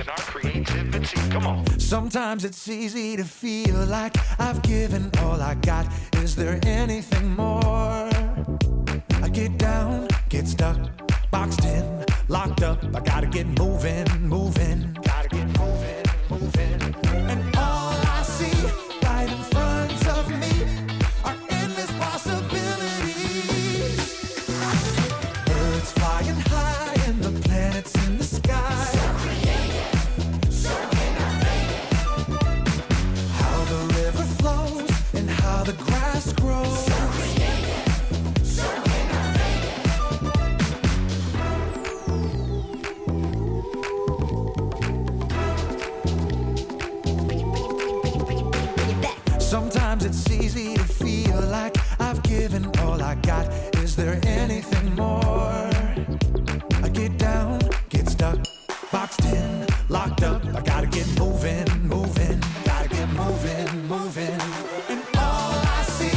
in our creativity. Come on. Sometimes it's easy to feel like I've given all I got. Is there anything more? I get down, get stuck, boxed in, locked up. I gotta get moving, moving. Gotta get moving, moving. And all I see right in front of me are endless possibilities. Birds flying high and the planets in the sky. So creative, so innovative. How the river flows and how the grass grows. So creative, so innovative. Sometimes it's easy to feel like I've given all I got. Is there anything more? I get down, get stuck, boxed in, locked up. I gotta get moving, moving. Gotta get moving, moving. And all I see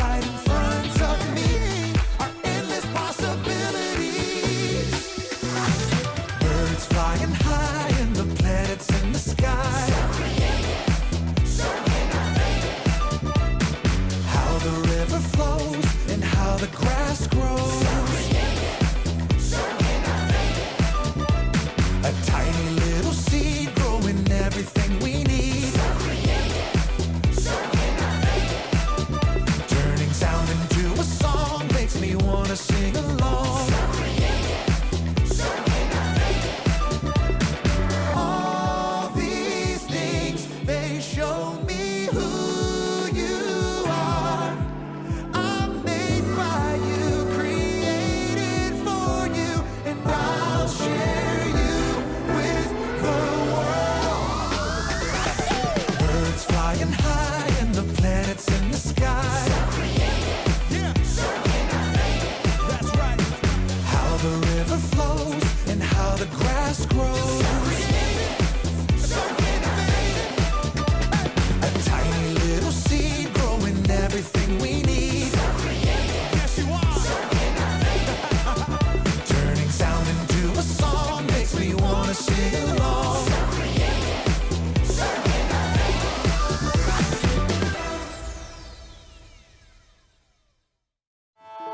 right in front of me are endless possibilities. Birds flying high and the planets in the sky. So creative, so innovative. How the river flows and how the grass grows. So creative, so innovative. A tiny little seed growing everything we need. So creative, so innovative. Turning sound into a song makes me wanna sing along. So creative, so innovative. All these things, they show me who you are. I'm made by you, created for you, and I'll share you with the world. Birds flying high and the planets in the sky. So creative, so innovative. That's right. How the river flows and how the grass grows. So creative, so innovative. A tiny little seed growing everything we need. So creative, yes you are. So innovative. Turning sound into a song makes me wanna sing along. So creative, so innovative.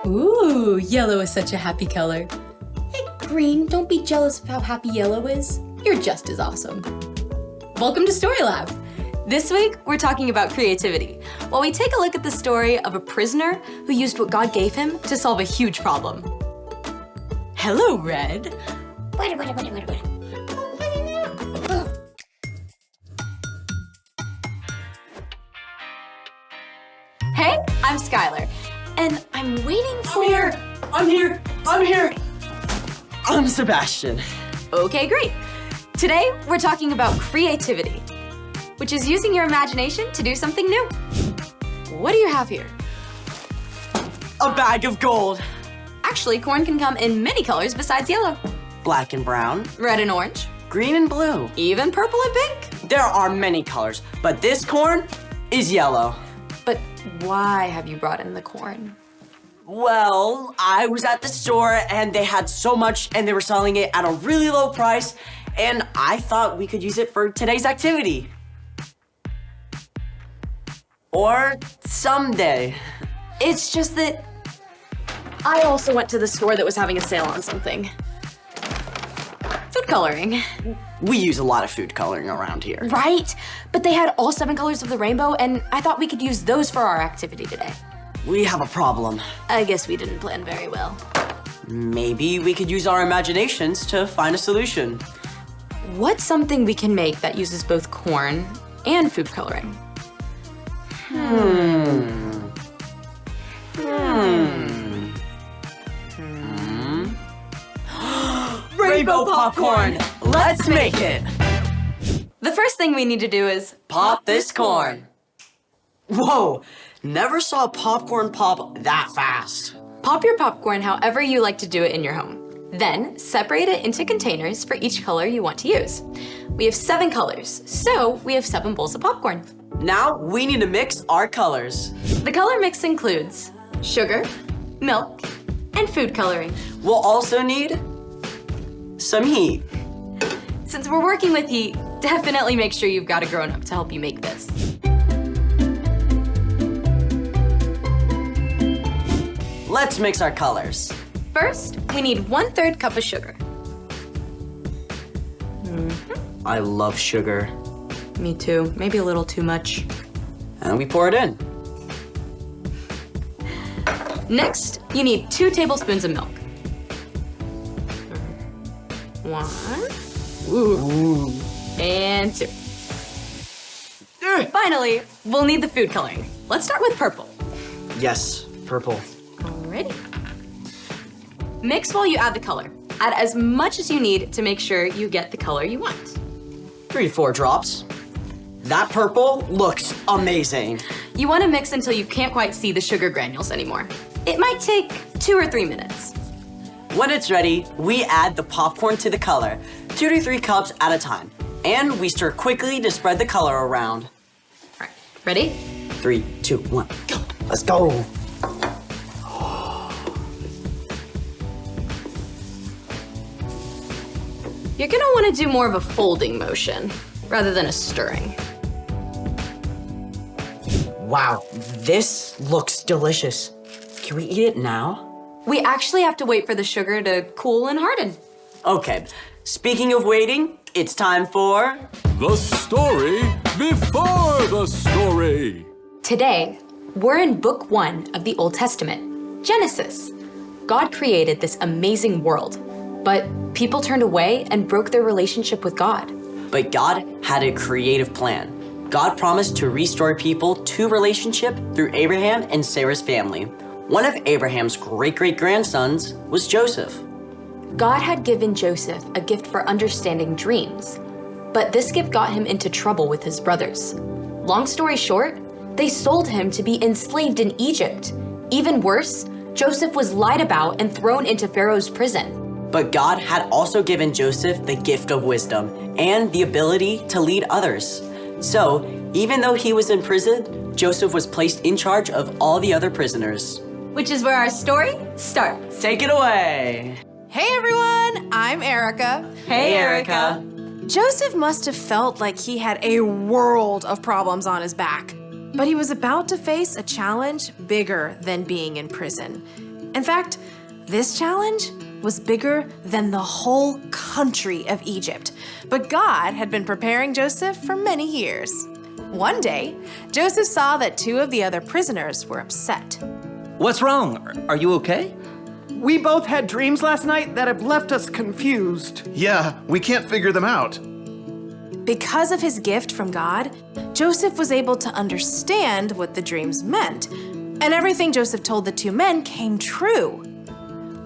Ooh, yellow is such a happy color. Hey, green, don't be jealous of how happy yellow is. You're just as awesome. Welcome to Story Lab. This week, we're talking about creativity, while we take a look at the story of a prisoner who used what God gave him to solve a huge problem. Hello, Red. Hey, I'm Skylar, and I'm waiting for... I'm here! I'm Sebastian. Okay, great. Today, we're talking about creativity, which is using your imagination to do something new. What do you have here? A bag of gold. Actually, corn can come in many colors besides yellow. Black and brown. Red and orange, Green and blue. even purple and pink. There are many colors, but this corn is yellow. But why have you brought in the corn? Well, I was at the store and they had so much and they were selling it at a really low price, and I thought we could use it for today's activity. Or someday. It's just that I also went to the store that was having a sale on something. Food coloring. We use a lot of food coloring around here. Right? But they had all 7 colors of the rainbow, and I thought we could use those for our activity today. We have a problem. I guess we didn't plan very well. Maybe we could use our imaginations to find a solution. What's something we can make that uses both corn and food coloring? Rainbow popcorn! Let's make it! The first thing we need to do is Pop this corn. Whoa, never saw popcorn pop that fast. pop your popcorn however you like to do it in your home. Then separate it into containers for each color you want to use. We have 7 colors, so we have 7 bowls of popcorn. Now we need to mix our colors. The color mix includes sugar, milk, and food coloring. We'll also need some heat. since we're working with heat, definitely make sure you've got a grown-up to help you make this. Let's mix our colors. First, we need 1/3 cup of sugar. I love sugar. Me too, maybe a little too much. And we pour it in. Next, you need 2 tablespoons of milk. 1. Ooh. And 2. Finally, we'll need the food coloring. Let's start with purple. Yes, purple. Alrighty. Mix while you add the color. Add as much as you need to make sure you get the color you want. 3 to 4 drops. That purple looks amazing. You want to mix until you can't quite see the sugar granules anymore. It might take 2 or 3 minutes. When it's ready, we add the popcorn to the color, 2 to 3 cups at a time. And we stir quickly to spread the color around. All right, ready? 3, 2, 1, go. Let's go. You're gonna want to do more of a folding motion rather than a stirring. Wow, this looks delicious. Can we eat it now? We actually have to wait for the sugar to cool and harden. Okay, speaking of waiting, it's time for... The story before the story. Today, we're in book 1 of the Old Testament, Genesis. God created this amazing world, but people turned away and broke their relationship with God. But God had a creative plan. God promised to restore people to relationship through Abraham and Sarah's family. One of Abraham's great-great-grandsons was Joseph. God had given Joseph a gift for understanding dreams, but this gift got him into trouble with his brothers. Long story short, they sold him to be enslaved in Egypt. Even worse, Joseph was lied about and thrown into Pharaoh's prison. But God had also given Joseph the gift of wisdom and the ability to lead others. So, even though he was in prison, Joseph was placed in charge of all the other prisoners. Which is where our story starts. Take it away. Hey everyone, I'm Erica. Hey, Erica. Joseph must have felt like he had a world of problems on his back, but he was about to face a challenge bigger than being in prison. In fact, this challenge was bigger than the whole country of Egypt, but God had been preparing Joseph for many years. One day, Joseph saw that 2 of the other prisoners were upset. What's wrong? Are you okay? We both had dreams last night that have left us confused. Yeah, we can't figure them out. Because of his gift from God, Joseph was able to understand what the dreams meant, and everything Joseph told the 2 men came true.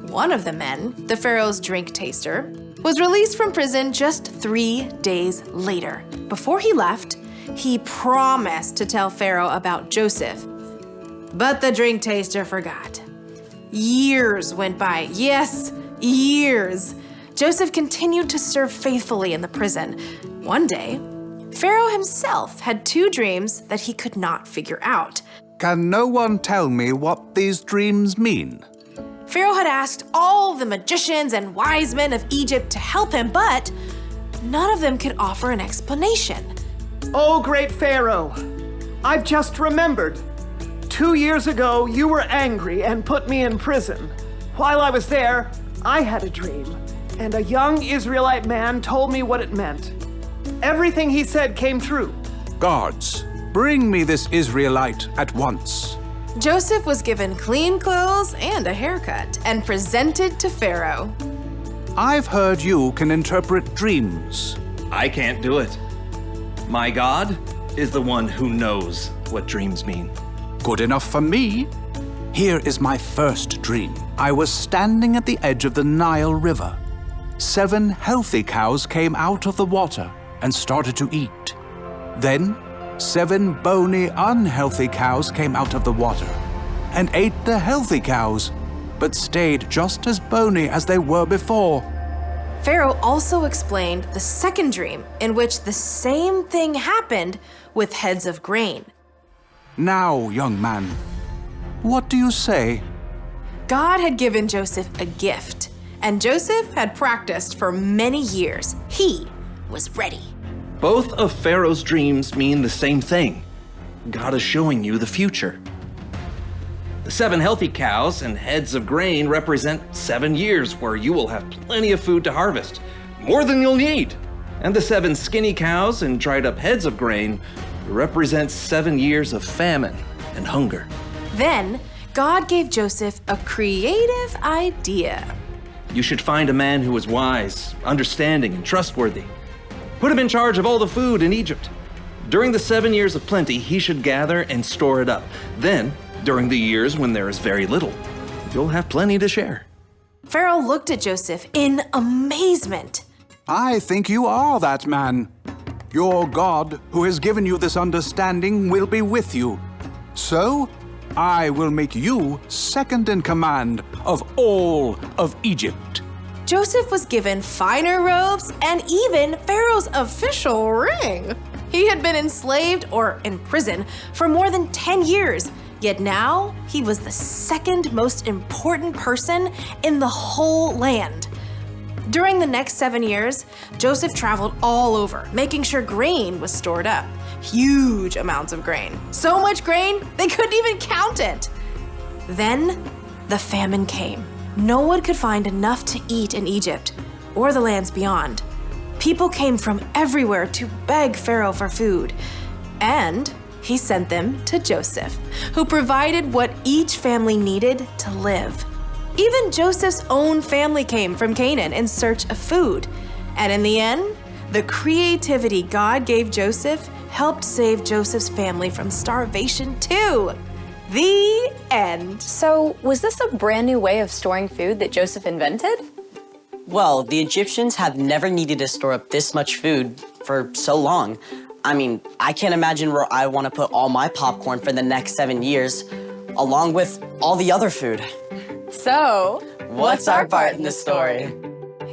One of the men, the Pharaoh's drink taster, was released from prison just 3 days later. Before he left, he promised to tell Pharaoh about Joseph. But the drink taster forgot. Years went by. Yes, years. Joseph continued to serve faithfully in the prison. One day, Pharaoh himself had 2 dreams that he could not figure out. Can no one tell me what these dreams mean? Pharaoh had asked all the magicians and wise men of Egypt to help him, but none of them could offer an explanation. Oh, great Pharaoh, I've just remembered. 2 years ago, you were angry and put me in prison. While I was there, I had a dream, and a young Israelite man told me what it meant. Everything he said came true. Guards, bring me this Israelite at once. Joseph was given clean clothes and a haircut and presented to Pharaoh. I've heard you can interpret dreams. I can't do it. My God is the one who knows what dreams mean. Good enough for me. Here is my first dream. I was standing at the edge of the Nile River. 7 healthy cows came out of the water and started to eat. Then, 7 bony, unhealthy cows came out of the water and ate the healthy cows, but stayed just as bony as they were before. Pharaoh also explained the second dream, in which the same thing happened with heads of grain. Now, young man, what do you say? God had given Joseph a gift, and Joseph had practiced for many years. He was ready. Both of Pharaoh's dreams mean the same thing. God is showing you the future. The 7 healthy cows and heads of grain represent 7 years where you will have plenty of food to harvest, more than you'll need. And the 7 skinny cows and dried up heads of grain represent 7 years of famine and hunger. Then, God gave Joseph a creative idea. You should find a man who is wise, understanding, and trustworthy. Put him in charge of all the food in Egypt. During the 7 years of plenty, he should gather and store it up. Then, during the years when there is very little, you'll have plenty to share. Pharaoh looked at Joseph in amazement. I think you are that man. Your God, who has given you this understanding, will be with you. So, I will make you second in command of all of Egypt. Joseph was given finer robes and even Pharaoh's official ring. He had been enslaved or in prison for more than 10 years, yet now he was the second most important person in the whole land. During the next 7 years, Joseph traveled all over, making sure grain was stored up. Huge amounts of grain. So much grain, they couldn't even count it. Then, the famine came. No one could find enough to eat in Egypt or the lands beyond. People came from everywhere to beg Pharaoh for food. And he sent them to Joseph, who provided what each family needed to live. Even Joseph's own family came from Canaan in search of food. And in the end, the creativity God gave Joseph helped save Joseph's family from starvation too. The end. So, was this a brand new way of storing food that Joseph invented? Well, the Egyptians have never needed to store up this much food for so long. I mean, I can't imagine where I want to put all my popcorn for the next 7 years, along with all the other food. So, What's our part in the story?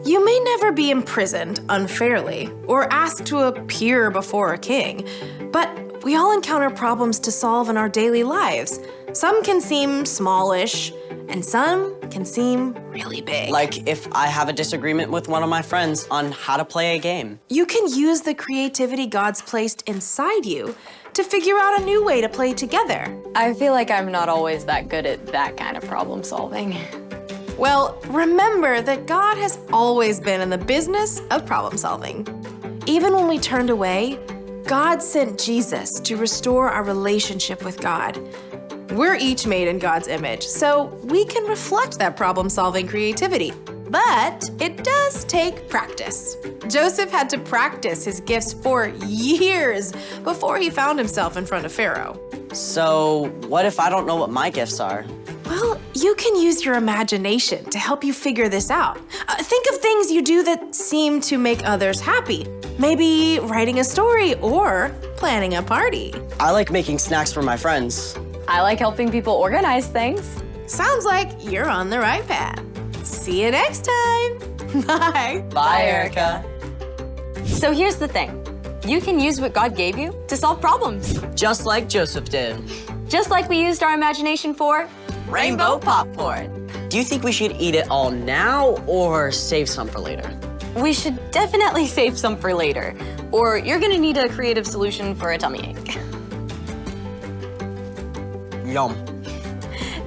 You may never be imprisoned unfairly or asked to appear before a king, but we all encounter problems to solve in our daily lives. Some can seem smallish, and some can seem really big. Like if I have a disagreement with one of my friends on how to play a game. You can use the creativity God's placed inside you to figure out a new way to play together. I feel like I'm not always that good at that kind of problem solving. Well, remember that God has always been in the business of problem solving. Even when we turned away, God sent Jesus to restore our relationship with God. We're each made in God's image, so we can reflect that problem-solving creativity. But it does take practice. Joseph had to practice his gifts for years before he found himself in front of Pharaoh. So what if I don't know what my gifts are? Well, you can use your imagination to help you figure this out. Think of things you do that seem to make others happy. Maybe writing a story or planning a party. I like making snacks for my friends. I like helping people organize things. Sounds like you're on the right path. See you next time. Bye. Bye, Erica. So here's the thing. You can use what God gave you to solve problems. Just like Joseph did. Just like we used our imagination for Rainbow popcorn. Do you think we should eat it all now or save some for later? We should definitely save some for later, or you're gonna need a creative solution for a tummy ache. Yum.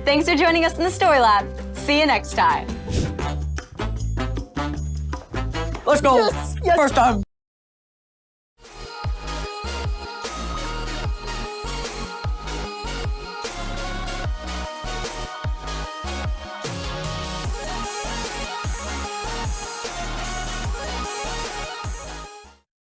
Thanks for joining us in the Story Lab. See you next time. Let's go. Yes. First time.